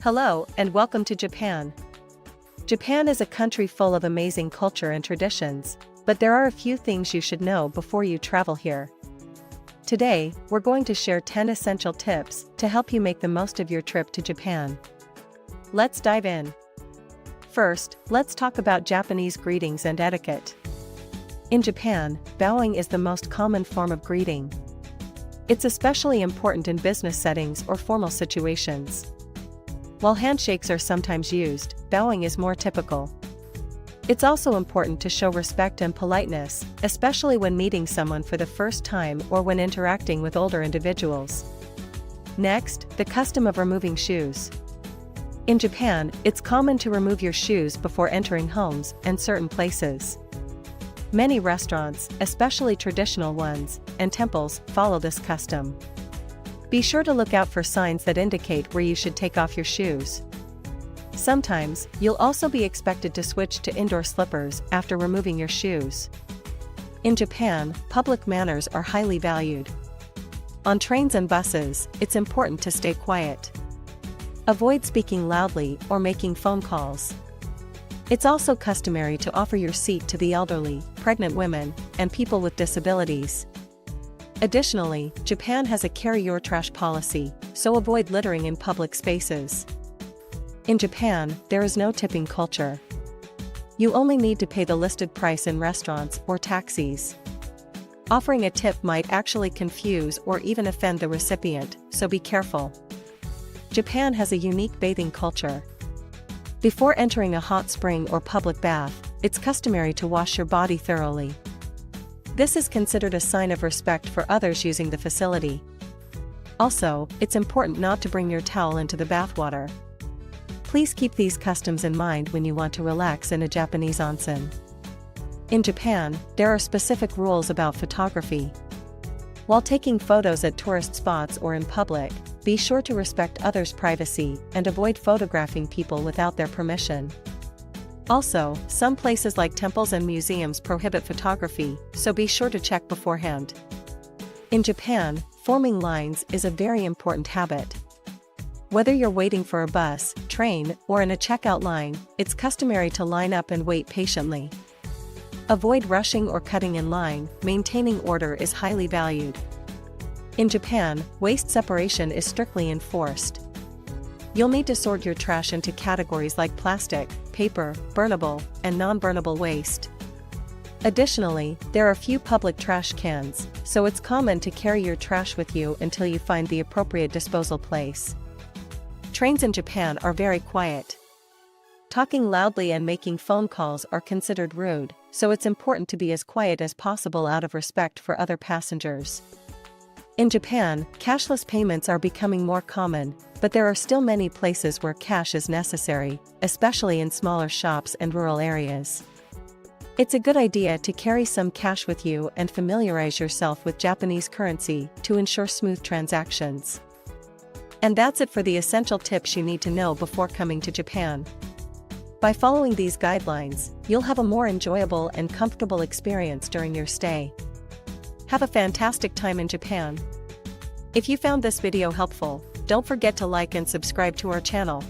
Hello, and welcome to Japan. Japan is a country full of amazing culture and traditions, but there are a few things you should know before you travel here. Today, we're going to share 10 essential tips to help you make the most of your trip to Japan. Let's dive in. First, let's talk about Japanese greetings and etiquette. In Japan, bowing is the most common form of greeting. It's especially important in business settings or formal situations. While handshakes are sometimes used, bowing is more typical. It's also important to show respect and politeness, especially when meeting someone for the first time or when interacting with older individuals. Next, the custom of removing shoes. In Japan, it's common to remove your shoes before entering homes and certain places. Many restaurants, especially traditional ones, and temples, follow this custom. Be sure to look out for signs that indicate where you should take off your shoes. Sometimes, you'll also be expected to switch to indoor slippers after removing your shoes. In Japan, public manners are highly valued. On trains and buses, it's important to stay quiet. Avoid speaking loudly or making phone calls. It's also customary to offer your seat to the elderly, pregnant women, and people with disabilities. Additionally, Japan has a carry your trash policy, so avoid littering in public spaces. In Japan, there is no tipping culture. You only need to pay the listed price in restaurants or taxis. Offering a tip might actually confuse or even offend the recipient, so be careful. Japan has a unique bathing culture. Before entering a hot spring or public bath, it's customary to wash your body thoroughly. This is considered a sign of respect for others using the facility. Also, it's important not to bring your towel into the bathwater. Please keep these customs in mind when you want to relax in a Japanese onsen. In Japan, there are specific rules about photography. While taking photos at tourist spots or in public, be sure to respect others' privacy and avoid photographing people without their permission. Also, some places like temples and museums prohibit photography, so be sure to check beforehand. In Japan, forming lines is a very important habit. Whether you're waiting for a bus, train, or in a checkout line, it's customary to line up and wait patiently. Avoid rushing or cutting in line, maintaining order is highly valued. In Japan, waste separation is strictly enforced. You'll need to sort your trash into categories like plastic, paper, burnable, and non-burnable waste. Additionally, there are few public trash cans, so it's common to carry your trash with you until you find the appropriate disposal place. Trains in Japan are very quiet. Talking loudly and making phone calls are considered rude, so it's important to be as quiet as possible out of respect for other passengers. In Japan, cashless payments are becoming more common, but there are still many places where cash is necessary, especially in smaller shops and rural areas. It's a good idea to carry some cash with you and familiarize yourself with Japanese currency to ensure smooth transactions. And that's it for the essential tips you need to know before coming to Japan. By following these guidelines, you'll have a more enjoyable and comfortable experience during your stay. Have a fantastic time in Japan. If you found this video helpful, don't forget to like and subscribe to our channel.